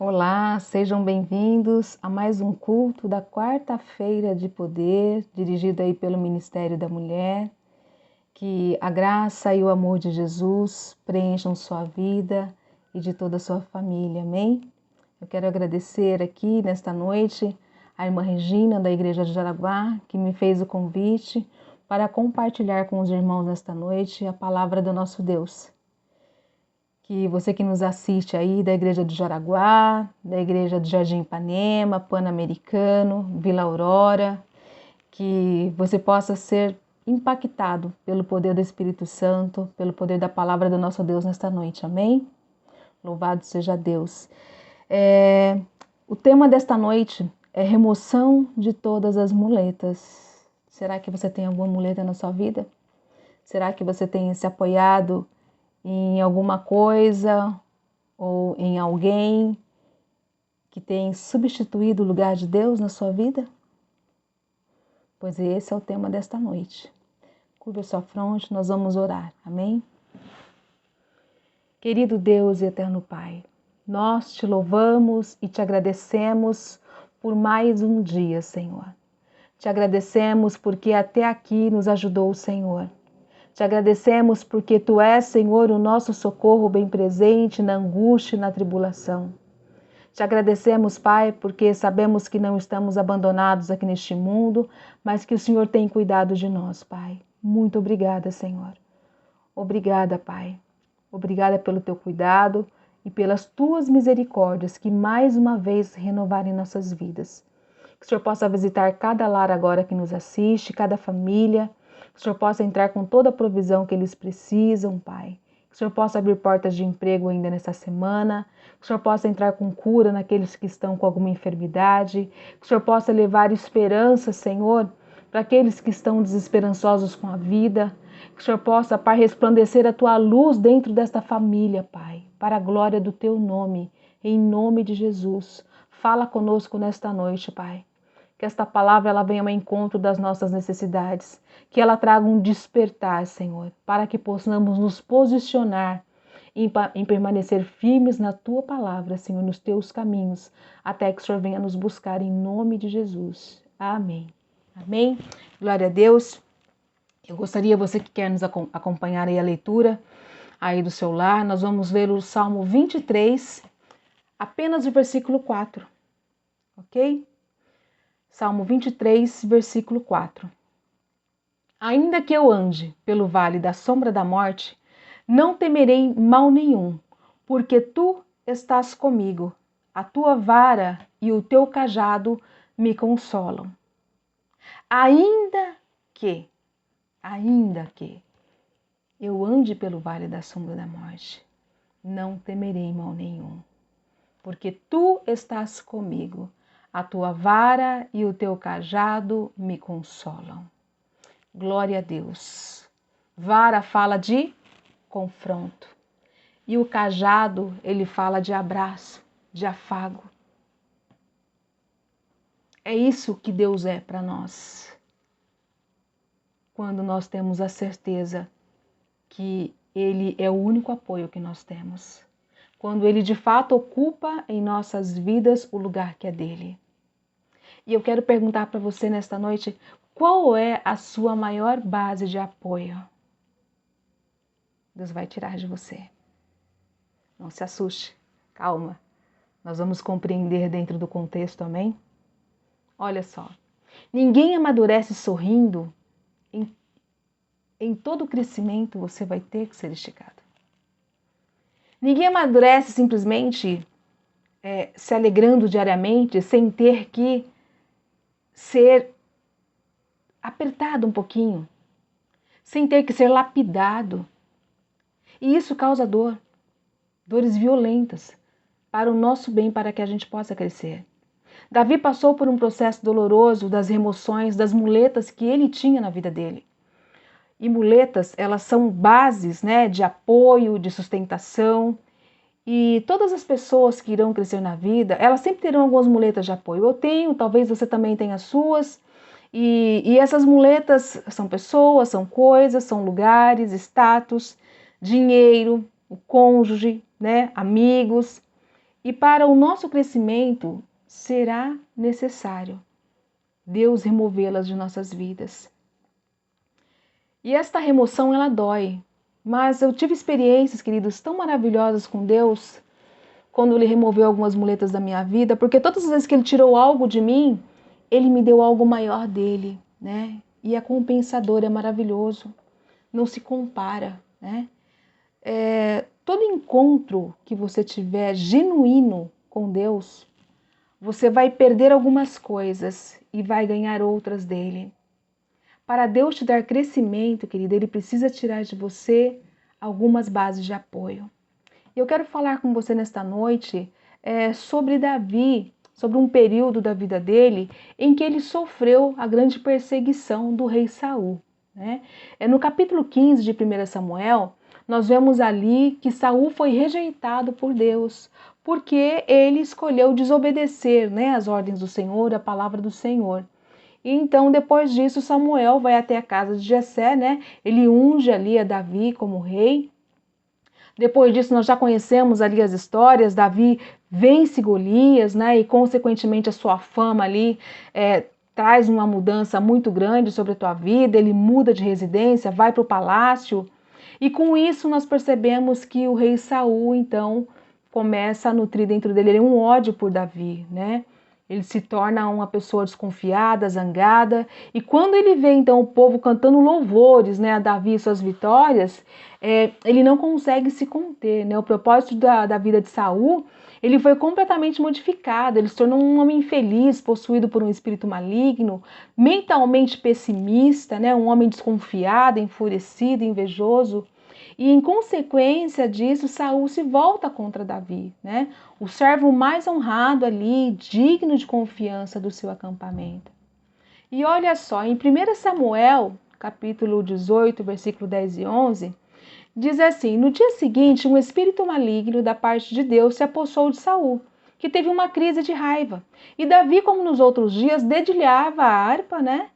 Olá, sejam bem-vindos a mais um culto da quarta-feira de poder, dirigido aí pelo Ministério da Mulher. Que a graça e o amor de Jesus preencham sua vida e de toda a sua família, amém? Eu quero agradecer aqui nesta noite a irmã Regina da Igreja de Jaraguá, que me fez o convite para compartilhar com os irmãos nesta noite a palavra do nosso Deus. Que você que nos assiste aí da Igreja de Jaraguá, da Igreja de Jardim Ipanema, Pan-Americano, Vila Aurora, que você possa ser impactado pelo poder do Espírito Santo, pelo poder da palavra do nosso Deus nesta noite, amém? Louvado seja Deus. O tema desta noite é remoção de todas as muletas. Será que você tem alguma muleta na sua vida? Será que você tem se apoiado em alguma coisa ou em alguém que tem substituído o lugar de Deus na sua vida? Pois esse é o tema desta noite. Curva a sua fronte, nós vamos orar, amém? Querido Deus e eterno Pai, nós te louvamos e te agradecemos por mais um dia, Senhor. Te agradecemos porque até aqui nos ajudou o Senhor. Te agradecemos porque Tu és, Senhor, o nosso socorro bem presente na angústia e na tribulação. Te agradecemos, Pai, porque sabemos que não estamos abandonados aqui neste mundo, mas que o Senhor tem cuidado de nós, Pai. Muito obrigada, Senhor. Obrigada, Pai. Obrigada pelo Teu cuidado e pelas Tuas misericórdias que mais uma vez renovarem nossas vidas. Que o Senhor possa visitar cada lar agora que nos assiste, cada família. Que o Senhor possa entrar com toda a provisão que eles precisam, Pai. Que o Senhor possa abrir portas de emprego ainda nessa semana. Que o Senhor possa entrar com cura naqueles que estão com alguma enfermidade. Que o Senhor possa levar esperança, Senhor, para aqueles que estão desesperançosos com a vida. Que o Senhor possa, Pai, resplandecer a Tua luz dentro desta família, Pai, para a glória do Teu nome, em nome de Jesus. Fala conosco nesta noite, Pai. Que esta palavra ela venha ao encontro das nossas necessidades, que ela traga um despertar, Senhor, para que possamos nos posicionar em permanecer firmes na Tua palavra, Senhor, nos Teus caminhos, até que o Senhor venha nos buscar em nome de Jesus. Amém. Amém. Glória a Deus. Eu gostaria, você que quer nos acompanhar aí a leitura aí do seu lar, nós vamos ler o Salmo 23, apenas o versículo 4, ok? Salmo 23, versículo 4. Ainda que eu ande pelo vale da sombra da morte, não temerei mal nenhum, porque Tu estás comigo, a Tua vara e o Teu cajado me consolam. Ainda que eu ande pelo vale da sombra da morte, não temerei mal nenhum, porque Tu estás comigo, a Tua vara e o Teu cajado me consolam. Glória a Deus. Vara fala de confronto. E o cajado, ele fala de abraço, de afago. É isso que Deus é para nós. Quando nós temos a certeza que Ele é o único apoio que nós temos. Quando Ele de fato ocupa em nossas vidas o lugar que é dele. E eu quero perguntar para você nesta noite, qual é a sua maior base de apoio? Deus vai tirar de você. Não se assuste, calma. Nós vamos compreender dentro do contexto, amém? Olha só, ninguém amadurece sorrindo. Em todo crescimento você vai ter que ser esticado. Ninguém amadurece simplesmente se alegrando diariamente sem ter que ser apertado um pouquinho, sem ter que ser lapidado. E isso causa dor, dores violentas, para o nosso bem, para que a gente possa crescer. Davi passou por um processo doloroso das remoções, das muletas que ele tinha na vida dele. E muletas, elas são bases, né, de apoio, de sustentação. E todas as pessoas que irão crescer na vida, elas sempre terão algumas muletas de apoio. Eu tenho, talvez você também tenha as suas. E essas muletas são pessoas, são coisas, são lugares, status, dinheiro, o cônjuge, né, amigos. E para o nosso crescimento será necessário Deus removê-las de nossas vidas. E esta remoção, ela dói. Mas eu tive experiências, queridos, tão maravilhosas com Deus, quando Ele removeu algumas muletas da minha vida, porque todas as vezes que Ele tirou algo de mim, Ele me deu algo maior dele, né? E é compensador, é maravilhoso. Não se compara, né? Todo encontro que você tiver genuíno com Deus, você vai perder algumas coisas e vai ganhar outras dele. Para Deus te dar crescimento, querida, Ele precisa tirar de você algumas bases de apoio. Eu quero falar com você nesta noite sobre Davi, sobre um período da vida dele em que ele sofreu a grande perseguição do rei Saul, né? No capítulo 15 de 1 Samuel, nós vemos ali que Saul foi rejeitado por Deus, porque ele escolheu desobedecer, né, as ordens do Senhor, a palavra do Senhor. E então, depois disso, Samuel vai até a casa de Jessé, né? Ele unge ali a Davi como rei. Depois disso, nós já conhecemos ali as histórias. Davi vence Golias, né? E, consequentemente, a sua fama ali traz uma mudança muito grande sobre a tua vida. Ele muda de residência, vai para o palácio. E com isso, nós percebemos que o rei Saul, então, começa a nutrir dentro dele um ódio por Davi, né? Ele se torna uma pessoa desconfiada, zangada, e quando ele vê então o povo cantando louvores, né, a Davi e suas vitórias, ele não consegue se conter, né? O propósito da vida de Saul, ele foi completamente modificado, ele se tornou um homem infeliz, possuído por um espírito maligno, mentalmente pessimista, né? Um homem desconfiado, enfurecido, invejoso. E em consequência disso, Saul se volta contra Davi, né? O servo mais honrado ali, digno de confiança do seu acampamento. E olha só, em 1 Samuel, capítulo 18, versículo 10 e 11, diz assim: no dia seguinte, um espírito maligno da parte de Deus se apossou de Saul, que teve uma crise de raiva. E Davi, como nos outros dias, dedilhava a harpa, né?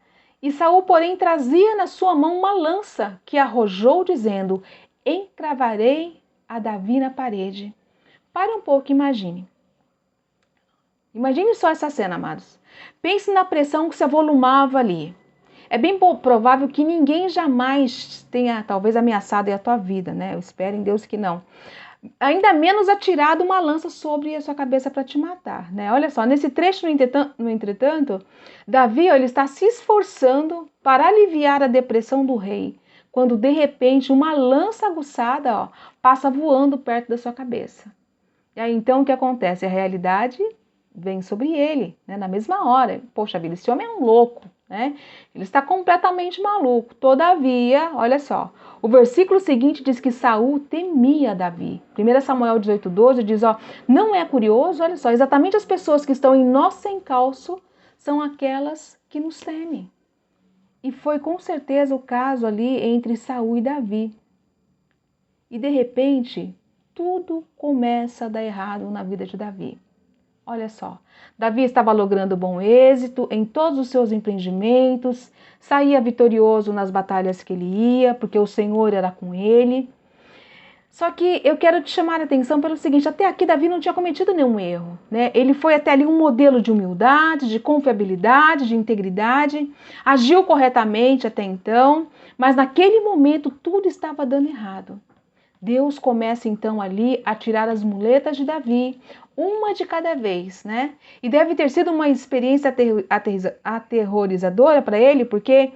E Saul, porém, trazia na sua mão uma lança que arrojou, dizendo: encravarei a Davi na parede. Pare um pouco e imagine. Imagine só essa cena, amados. Pense na pressão que se avolumava ali. É bem provável que ninguém jamais tenha, talvez, ameaçado a tua vida, né? Eu espero em Deus que não. Ainda menos atirado uma lança sobre a sua cabeça para te matar, né? Olha só, nesse trecho, no entretanto, Davi, ele está se esforçando para aliviar a depressão do rei, quando de repente uma lança aguçada, passa voando perto da sua cabeça. E aí então o que acontece? A realidade vem sobre ele, né? Na mesma hora. Poxa vida, esse homem é um louco, né? Ele está completamente maluco. Todavia, olha só, o versículo seguinte diz que Saul temia Davi. 1 Samuel 18:12 diz, não é curioso? Olha só, exatamente as pessoas que estão em nosso encalço são aquelas que nos temem. E foi com certeza o caso ali entre Saul e Davi. E de repente, tudo começa a dar errado na vida de Davi. Olha só, Davi estava logrando bom êxito em todos os seus empreendimentos, saía vitorioso nas batalhas que ele ia, porque o Senhor era com ele. Só que eu quero te chamar a atenção pelo seguinte, até aqui Davi não tinha cometido nenhum erro, né? Ele foi até ali um modelo de humildade, de confiabilidade, de integridade, agiu corretamente até então, mas naquele momento tudo estava dando errado. Deus começa então ali a tirar as muletas de Davi, uma de cada vez, né? E deve ter sido uma experiência aterrorizadora para ele, porque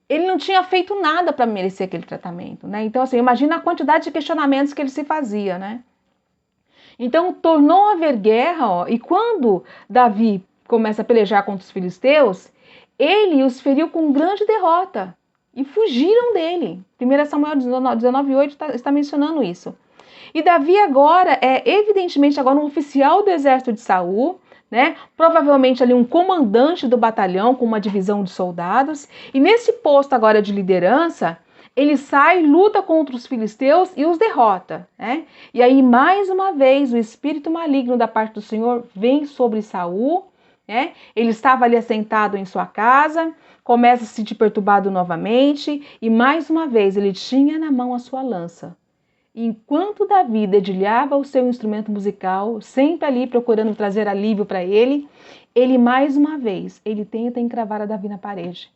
ele não tinha feito nada para merecer aquele tratamento, né? Então, assim, imagina a quantidade de questionamentos que ele se fazia, né? Então, tornou a haver guerra, e quando Davi começa a pelejar contra os filisteus, ele os feriu com grande derrota e fugiram dele. 1 Samuel 19:8 está mencionando isso. E Davi agora evidentemente agora um oficial do exército de Saul, né? Provavelmente ali um comandante do batalhão com uma divisão de soldados. E nesse posto agora de liderança, ele sai, luta contra os filisteus e os derrota, né? E aí mais uma vez o espírito maligno da parte do Senhor vem sobre Saul, né? Ele estava ali assentado em sua casa, começa a se sentir perturbado novamente e mais uma vez ele tinha na mão a sua lança. Enquanto Davi dedilhava o seu instrumento musical, sempre ali procurando trazer alívio para ele mais uma vez, ele tenta encravar a Davi na parede.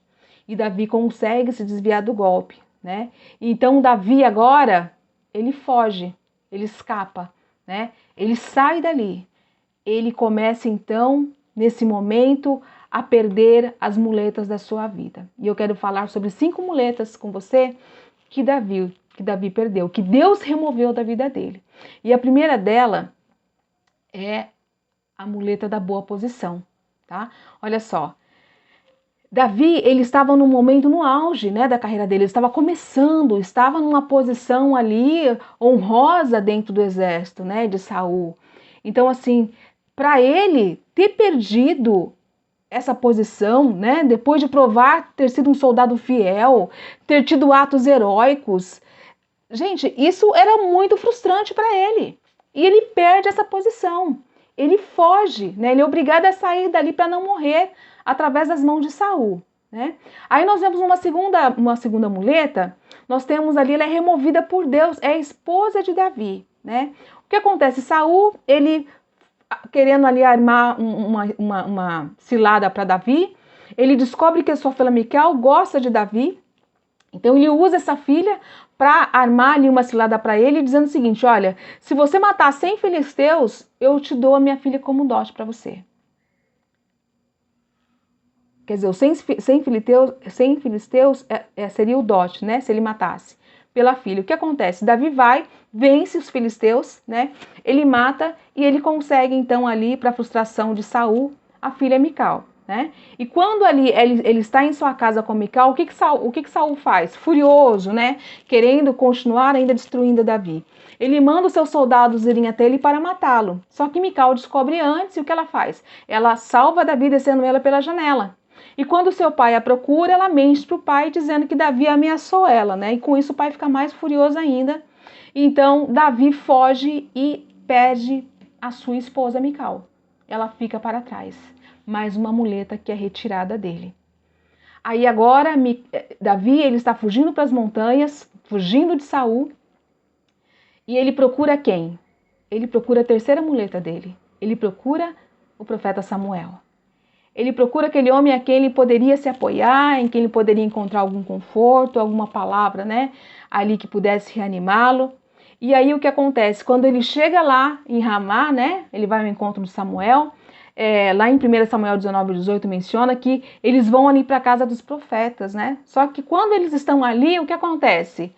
E Davi consegue se desviar do golpe, né? Então Davi agora, ele foge, ele escapa, né? Ele sai dali. Ele começa então, nesse momento, a perder as muletas da sua vida. E eu quero falar sobre 5 muletas com você que Davi perdeu, que Deus removeu da vida dele. E a primeira dela é a muleta da boa posição, tá? Olha só, Davi, ele estava no momento, no auge, né, da carreira dele, ele estava começando, estava numa posição ali honrosa dentro do exército, né, de Saul. Então, assim, para ele ter perdido essa posição, né, depois de provar ter sido um soldado fiel, ter tido atos heróicos, gente, isso era muito frustrante para ele. E ele perde essa posição. Ele foge, né? Ele é obrigado a sair dali para não morrer através das mãos de Saul, né? Aí nós vemos uma segunda muleta. Nós temos ali, ela é removida por Deus, é a esposa de Davi, né? O que acontece? Saul, ele querendo ali armar uma cilada para Davi, ele descobre que a sua filha Mical gosta de Davi. Então ele usa essa filha para armar ali uma cilada para ele, dizendo o seguinte: olha, se você matar 100 filisteus, eu te dou a minha filha como dote para você. Quer dizer, os 100 filisteus seria o dote, né? Se ele matasse pela filha. O que acontece? Davi vai, vence os filisteus, né? Ele mata e ele consegue então ali, para frustração de Saul, a filha Mical. Né? E quando ali ele está em sua casa com Mical, o que Saul faz? Furioso, né? Querendo continuar ainda destruindo Davi. Ele manda os seus soldados irem até ele para matá-lo. Só que Mical descobre antes, e o que ela faz? Ela salva Davi descendo ela pela janela. E quando seu pai a procura, ela mente para o pai dizendo que Davi ameaçou ela, né? E com isso o pai fica mais furioso ainda. Então Davi foge e perde a sua esposa Mical. Ela fica para trás. Mais uma muleta que é retirada dele. Aí agora Davi, ele está fugindo para as montanhas, fugindo de Saul, e ele procura quem? Ele procura a terceira muleta dele. Ele procura o profeta Samuel. Ele procura aquele homem a quem ele poderia se apoiar, em quem ele poderia encontrar algum conforto, alguma palavra, né, ali que pudesse reanimá-lo. E aí o que acontece? Quando ele chega lá em Ramá, né, ele vai ao encontro de Samuel. Lá em 1 Samuel 19:18 menciona que eles vão ali para a casa dos profetas, né? Só que quando eles estão ali, o que acontece?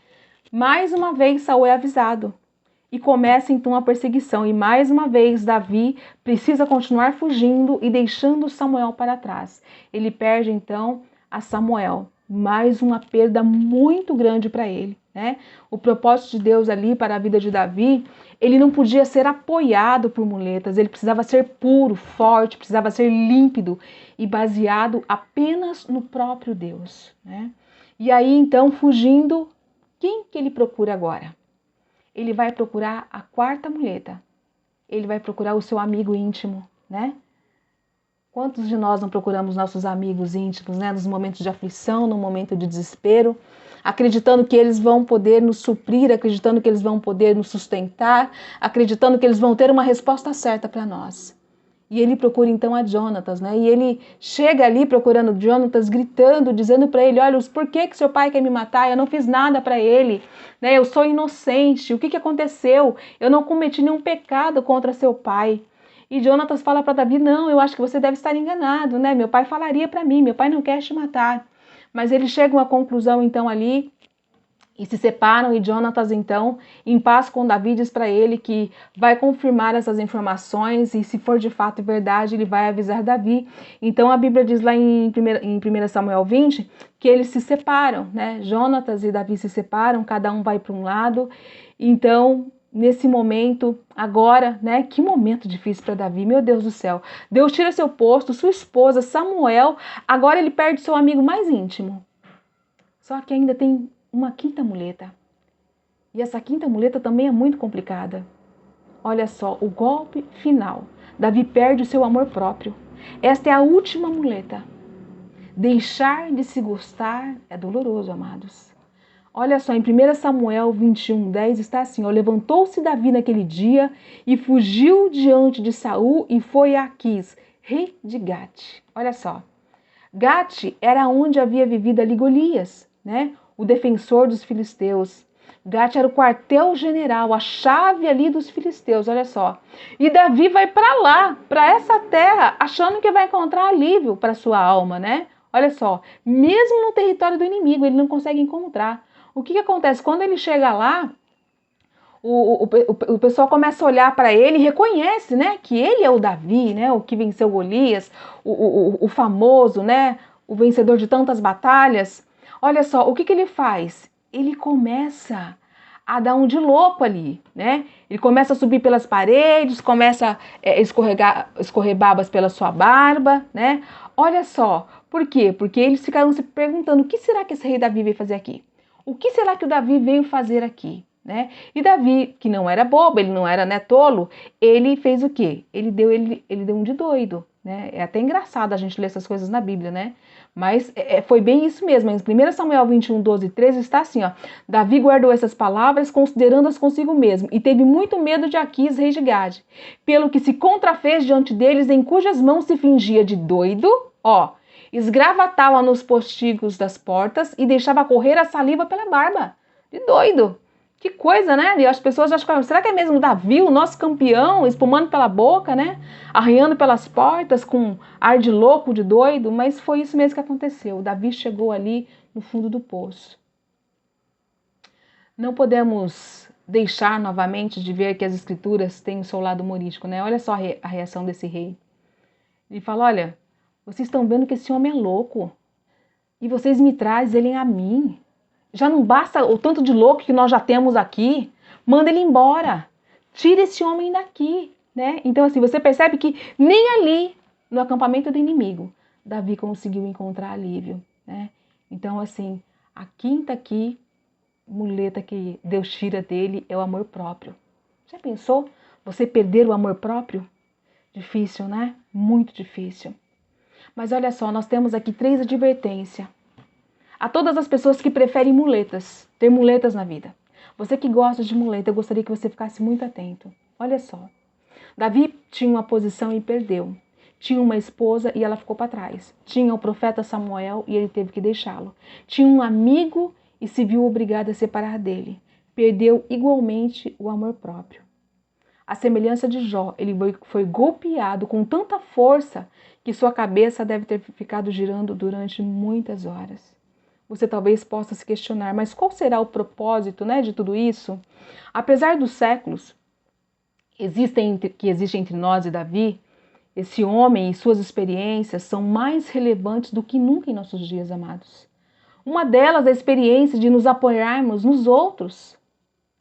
Mais uma vez Saul é avisado e começa então a perseguição. E mais uma vez Davi precisa continuar fugindo e deixando Samuel para trás. Ele perde então a Samuel. Mais uma perda muito grande para ele, né? O propósito de Deus ali para a vida de Davi, ele não podia ser apoiado por muletas, ele precisava ser puro, forte, precisava ser límpido e baseado apenas no próprio Deus, né? E aí então, fugindo, quem que ele procura agora? Ele vai procurar a quarta muleta. Ele vai procurar o seu amigo íntimo, né? Quantos de nós não procuramos nossos amigos íntimos, né? Nos momentos de aflição, no momento de desespero, acreditando que eles vão poder nos suprir, acreditando que eles vão poder nos sustentar, acreditando que eles vão ter uma resposta certa para nós. E ele procura então a Jonatas, né? E ele chega ali procurando Jonatas, gritando, dizendo para ele: olha, por que seu pai quer me matar? Eu não fiz nada para ele, né? Eu sou inocente. O que aconteceu? Eu não cometi nenhum pecado contra seu pai. E Jonatas fala para Davi: não, eu acho que você deve estar enganado, né? Meu pai falaria para mim, meu pai não quer te matar. Mas eles chegam à conclusão então ali e se separam, e Jonatas então, em paz com Davi, diz para ele que vai confirmar essas informações e se for de fato verdade, ele vai avisar Davi. Então a Bíblia diz lá em 1 Samuel 20 que eles se separam, né? Jonatas e Davi se separam, cada um vai para um lado. Então, nesse momento, agora, né? Que momento difícil para Davi, meu Deus do céu. Deus tira seu posto, sua esposa, Samuel, agora ele perde seu amigo mais íntimo. Só que ainda tem uma quinta muleta. E essa quinta muleta também é muito complicada. Olha só, o golpe final. Davi perde o seu amor próprio. Esta é a última muleta. Deixar de se gostar é doloroso, amados. Olha só, em 1 Samuel 21:10 está assim, ó, levantou-se Davi naquele dia e fugiu diante de Saul e foi a Aquis, rei de Gate. Olha só, Gate era onde havia vivido ali Golias, né? O defensor dos filisteus. Gate era o quartel-general, a chave ali dos filisteus, olha só. E Davi vai para lá, para essa terra, achando que vai encontrar alívio para sua alma, né? Olha só, mesmo no território do inimigo, ele não consegue encontrar. O que acontece? Quando ele chega lá, o pessoal começa a olhar para ele e reconhece, né, que ele é o Davi, né, o que venceu Golias, o famoso, né, o vencedor de tantas batalhas. Olha só, o que ele faz? Ele começa a dar um de louco ali, né? Ele começa a subir pelas paredes, começa a escorrer babas pela sua barba, né? Olha só, por quê? Porque eles ficaram se perguntando, o que será que esse rei Davi veio fazer aqui? O que será que o Davi veio fazer aqui? Né? E Davi, que não era bobo, ele não era, né, tolo, ele fez o quê? Ele deu um de doido, né? É até engraçado a gente ler essas coisas na Bíblia, né? Mas foi bem isso mesmo. Em 1 Samuel 21:12-13 está assim, ó. Davi guardou essas palavras, considerando-as consigo mesmo, e teve muito medo de Aquis, rei de Gade, pelo que se contrafez diante deles, em cujas mãos se fingia de doido, ó, esgravatava nos postigos das portas e deixava correr a saliva pela barba. De doido. Que coisa, né? E as pessoas acham, será que é mesmo Davi, o nosso campeão, espumando pela boca, né? Arranhando pelas portas com ar de louco, de doido? Mas foi isso mesmo que aconteceu. Davi chegou ali no fundo do poço. Não podemos deixar novamente de ver que as escrituras têm o seu lado humorístico, né? Olha só a reação desse rei. Ele fala, olha, vocês estão vendo que esse homem é louco e vocês me trazem ele a mim. Já não basta o tanto de louco que nós já temos aqui, manda ele embora, tira esse homem daqui, né? Então assim, você percebe que nem ali, no acampamento do inimigo, Davi conseguiu encontrar alívio, né? Então assim, a quinta aqui, muleta que Deus tira dele é o amor próprio. Já pensou? Você perder o amor próprio? Difícil, né? Muito difícil. Mas olha só, nós temos aqui 3 advertências. A todas as pessoas que preferem muletas, ter muletas na vida. Você que gosta de muleta, eu gostaria que você ficasse muito atento. Olha só, Davi tinha uma posição e perdeu. Tinha uma esposa e ela ficou para trás. Tinha o profeta Samuel e ele teve que deixá-lo. Tinha um amigo e se viu obrigado a separar dele. Perdeu igualmente o amor próprio. A semelhança de Jó, ele foi golpeado com tanta força que sua cabeça deve ter ficado girando durante muitas horas. Você talvez possa se questionar, mas qual será o propósito, né, de tudo isso? Apesar dos séculos que existem entre nós e Davi, esse homem e suas experiências são mais relevantes do que nunca em nossos dias, amados. Uma delas é a experiência de nos apoiarmos nos outros,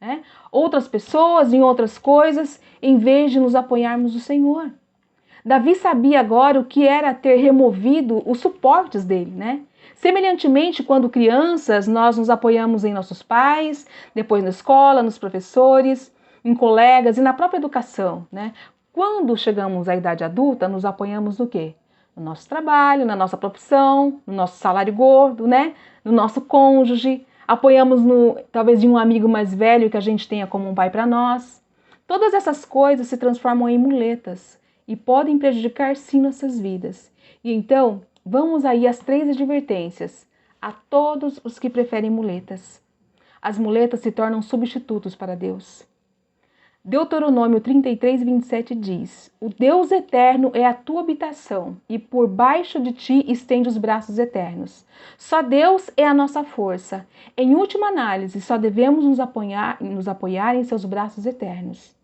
né? Outras pessoas, em outras coisas, em vez de nos apoiarmos no Senhor. Davi sabia agora o que era ter removido os suportes dele, né? Semelhantemente, quando crianças, nós nos apoiamos em nossos pais, depois na escola, nos professores, em colegas e na própria educação, né? Quando chegamos à idade adulta, nos apoiamos no quê? No nosso trabalho, na nossa profissão, no nosso salário gordo, né? No nosso cônjuge, apoiamos talvez em um amigo mais velho que a gente tenha como um pai para nós. Todas essas coisas se transformam em muletas e podem prejudicar sim nossas vidas. E então, vamos aí às 3 advertências a todos os que preferem muletas. As muletas se tornam substitutos para Deus. Deuteronômio 33:27 diz: O Deus eterno é a tua habitação, e por baixo de ti estende os braços eternos. Só Deus é a nossa força. Em última análise, só devemos nos apoiar em seus braços eternos.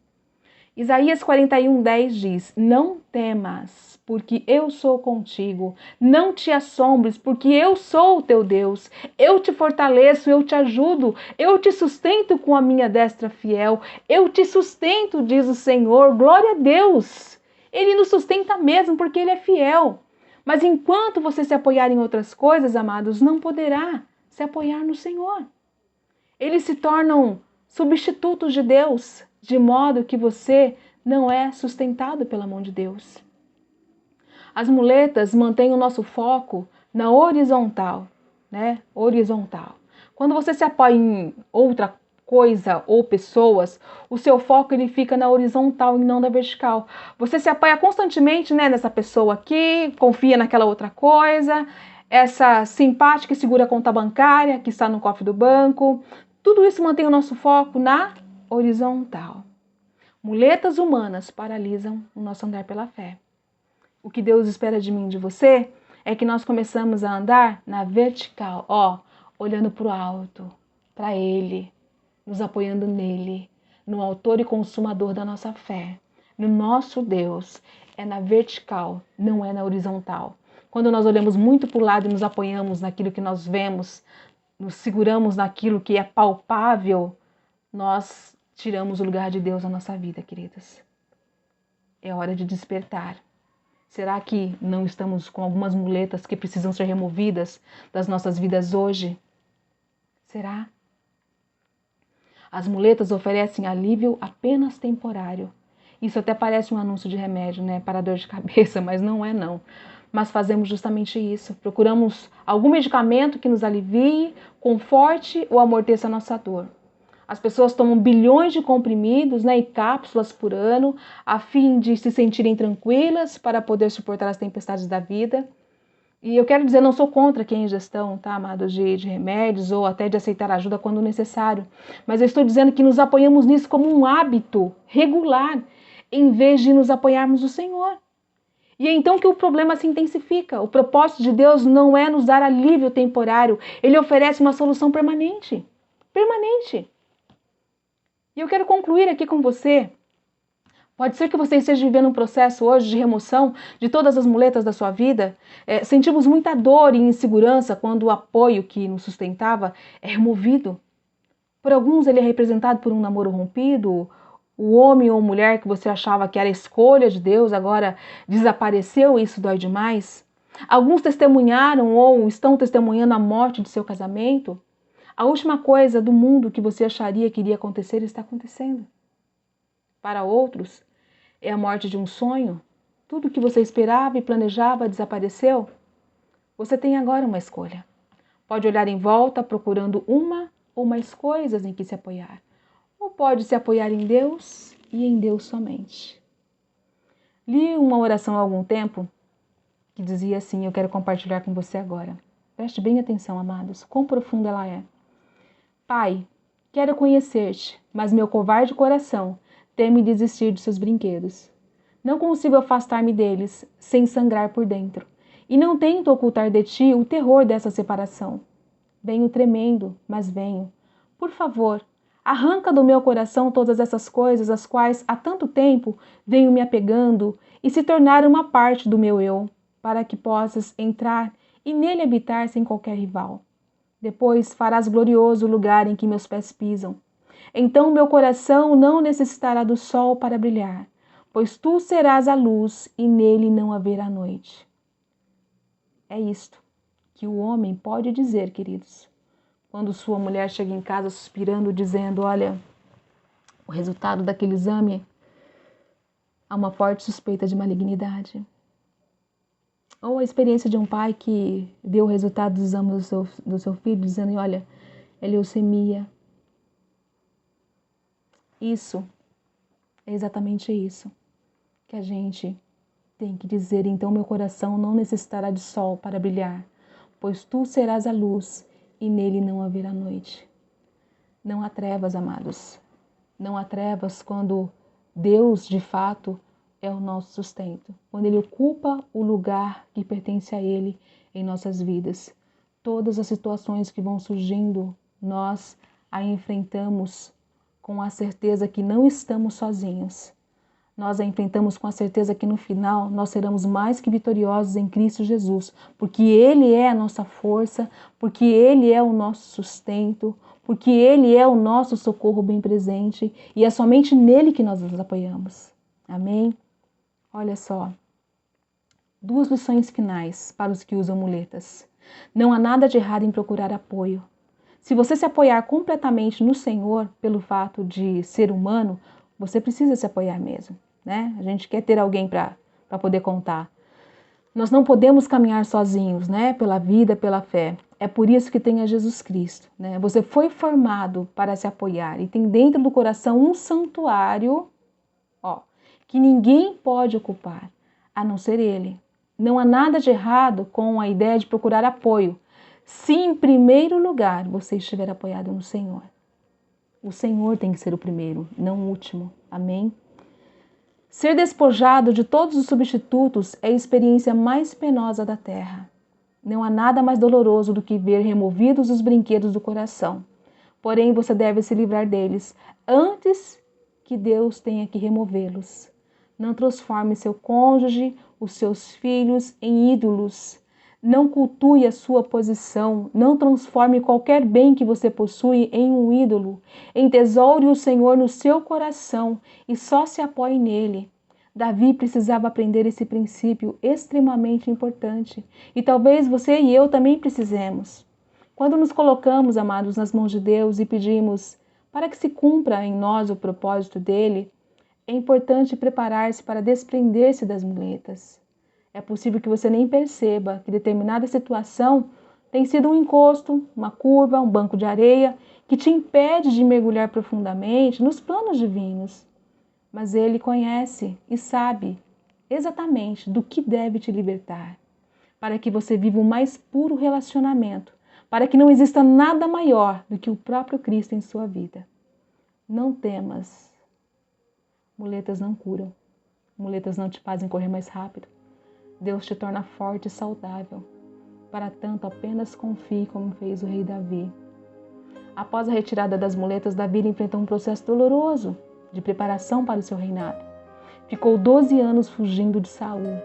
Isaías 41:10 diz: Não temas, porque eu sou contigo. Não te assombres, porque eu sou o teu Deus. Eu te fortaleço, eu te ajudo. Eu te sustento com a minha destra fiel. Eu te sustento, diz o Senhor. Glória a Deus. Ele nos sustenta mesmo, porque Ele é fiel. Mas enquanto você se apoiar em outras coisas, amados, não poderá se apoiar no Senhor. Eles se tornam substitutos de Deus, de modo que você não é sustentado pela mão de Deus. As muletas mantêm o nosso foco na horizontal, né? Horizontal. Quando você se apoia em outra coisa ou pessoas, o seu foco ele fica na horizontal e não na vertical. Você se apoia constantemente, né, nessa pessoa aqui, confia naquela outra coisa, essa simpática que segura a conta bancária, que está no cofre do banco. Tudo isso mantém o nosso foco na horizontal. Muletas humanas paralisam o nosso andar pela fé. O que Deus espera de mim e de você é que nós começamos a andar na vertical, olhando para o alto, para Ele, nos apoiando nele, no autor e consumador da nossa fé, no nosso Deus. É na vertical, não é na horizontal. Quando nós olhamos muito para o lado e nos apoiamos naquilo que nós vemos, nos seguramos naquilo que é palpável, nós tiramos o lugar de Deus na nossa vida, queridas. É hora de despertar. Será que não estamos com algumas muletas que precisam ser removidas das nossas vidas hoje? Será? As muletas oferecem alívio apenas temporário. Isso até parece um anúncio de remédio, né, para dor de cabeça, mas não é não. Mas fazemos justamente isso. Procuramos algum medicamento que nos alivie, conforte ou amorteça a nossa dor. As pessoas tomam bilhões de comprimidos, né, e cápsulas por ano, a fim de se sentirem tranquilas para poder suportar as tempestades da vida. E eu quero dizer, não sou contra quem é ingestão, tá, amados, de remédios ou até de aceitar ajuda quando necessário. Mas eu estou dizendo que nos apoiamos nisso como um hábito regular, em vez de nos apoiarmos no Senhor. E é então que o problema se intensifica. O propósito de Deus não é nos dar alívio temporário. Ele oferece uma solução permanente. Permanente. E eu quero concluir aqui com você. Pode ser que você esteja vivendo um processo hoje de remoção de todas as muletas da sua vida. Sentimos muita dor e insegurança quando o apoio que nos sustentava é removido. Por alguns ele é representado por um namoro rompido, o homem ou mulher que você achava que era a escolha de Deus agora desapareceu e isso dói demais. Alguns testemunharam ou estão testemunhando a morte de seu casamento. A última coisa do mundo que você acharia que iria acontecer está acontecendo. Para outros, é a morte de um sonho. Tudo que você esperava e planejava desapareceu. Você tem agora uma escolha. Pode olhar em volta procurando uma ou mais coisas em que se apoiar. Ou pode se apoiar em Deus e em Deus somente. Li uma oração há algum tempo que dizia assim, eu quero compartilhar com você agora. Preste bem atenção, amados, quão profunda ela é. Pai, quero conhecer-te, mas meu covarde coração teme desistir de seus brinquedos. Não consigo afastar-me deles sem sangrar por dentro, e não tento ocultar de ti o terror dessa separação. Venho tremendo, mas venho. Por favor, arranca do meu coração todas essas coisas às quais há tanto tempo venho me apegando e se tornar uma parte do meu eu, para que possas entrar e nele habitar sem qualquer rival. Depois farás glorioso o lugar em que meus pés pisam. Então meu coração não necessitará do sol para brilhar, pois tu serás a luz e nele não haverá noite. É isto que o homem pode dizer, queridos, quando sua mulher chega em casa suspirando, dizendo, olha, o resultado daquele exame há uma forte suspeita de malignidade. Ou a experiência de um pai que vê o resultado dos exames do seu filho, dizendo, olha, é leucemia. Isso, é exatamente isso que a gente tem que dizer. Então meu coração não necessitará de sol para brilhar, pois tu serás a luz e nele não haverá noite. Não há trevas, amados. Não há trevas quando Deus, de fato, é o nosso sustento. Quando Ele ocupa o lugar que pertence a Ele em nossas vidas. Todas as situações que vão surgindo, nós a enfrentamos com a certeza que não estamos sozinhos. Nós a enfrentamos com a certeza que no final nós seremos mais que vitoriosos em Cristo Jesus, porque Ele é a nossa força, porque Ele é o nosso sustento, porque Ele é o nosso socorro bem presente e é somente nele que nós nos apoiamos. Amém? Olha só, 2 lições finais para os que usam muletas. Não há nada de errado em procurar apoio. Se você se apoiar completamente no Senhor, pelo fato de ser humano, você precisa se apoiar mesmo, né? A gente quer ter alguém para poder contar. Nós não podemos caminhar sozinhos, né? Pela vida, pela fé. É por isso que tem a Jesus Cristo, né? Você foi formado para se apoiar e tem dentro do coração um santuário, ó, que ninguém pode ocupar, a não ser Ele. Não há nada de errado com a ideia de procurar apoio, se em primeiro lugar você estiver apoiado no Senhor. O Senhor tem que ser o primeiro, não o último. Amém? Ser despojado de todos os substitutos é a experiência mais penosa da terra. Não há nada mais doloroso do que ver removidos os brinquedos do coração. Porém, você deve se livrar deles antes que Deus tenha que removê-los. Não transforme seu cônjuge, os seus filhos em ídolos. Não cultue a sua posição. Não transforme qualquer bem que você possui em um ídolo. Entesoure o Senhor no seu coração e só se apoie nele. Davi precisava aprender esse princípio extremamente importante. E talvez você e eu também precisemos. Quando nos colocamos, amados, nas mãos de Deus e pedimos para que se cumpra em nós o propósito dele, é importante preparar-se para desprender-se das muletas. É possível que você nem perceba que determinada situação tem sido um encosto, uma curva, um banco de areia que te impede de mergulhar profundamente nos planos divinos. Mas Ele conhece e sabe exatamente do que deve te libertar, para que você viva o mais puro relacionamento, para que não exista nada maior do que o próprio Cristo em sua vida. Não temas. Muletas não curam. Muletas não te fazem correr mais rápido. Deus te torna forte e saudável. Para tanto, apenas confie como fez o rei Davi. Após a retirada das muletas, Davi enfrentou um processo doloroso de preparação para o seu reinado. Ficou 12 anos fugindo de Saul.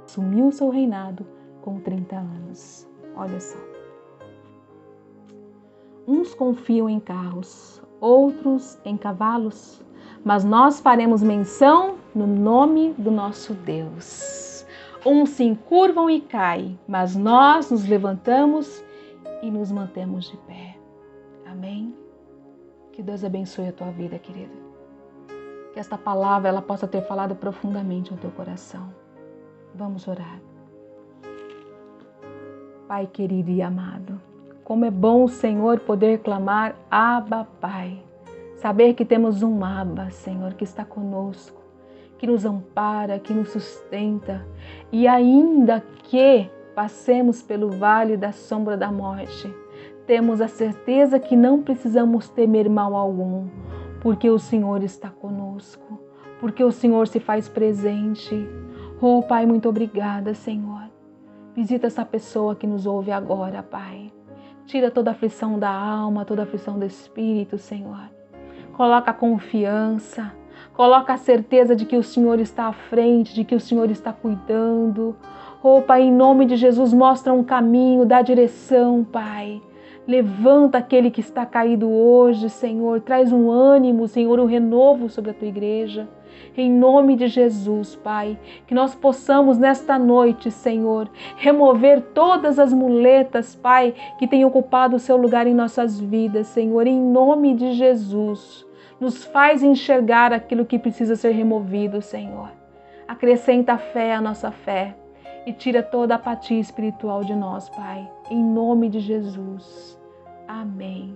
Assumiu o seu reinado com 30 anos. Olha só. Uns confiam em carros, outros em cavalos, mas nós faremos menção no nome do nosso Deus. Uns se encurvam e caem, mas nós nos levantamos e nos mantemos de pé. Amém? Que Deus abençoe a tua vida, querida. Que esta palavra ela possa ter falado profundamente ao teu coração. Vamos orar. Pai querido e amado, como é bom o Senhor poder clamar Abba, Pai. Saber que temos um Abba, Senhor, que está conosco, que nos ampara, que nos sustenta. E ainda que passemos pelo vale da sombra da morte, temos a certeza que não precisamos temer mal algum, porque o Senhor está conosco, porque o Senhor se faz presente. Oh, Pai, muito obrigada, Senhor. Visita essa pessoa que nos ouve agora, Pai. Tira toda a aflição da alma, toda a aflição do espírito, Senhor. Coloca a confiança, coloca a certeza de que o Senhor está à frente, de que o Senhor está cuidando. Oh, Pai, em nome de Jesus, mostra um caminho, dá direção, Pai. Levanta aquele que está caído hoje, Senhor. Traz um ânimo, Senhor, um renovo sobre a tua igreja. Em nome de Jesus, Pai, que nós possamos nesta noite, Senhor, remover todas as muletas, Pai, que têm ocupado o seu lugar em nossas vidas, Senhor, em nome de Jesus. Nos faz enxergar aquilo que precisa ser removido, Senhor. Acrescenta fé à nossa fé e tira toda a apatia espiritual de nós, Pai, em nome de Jesus. Amém.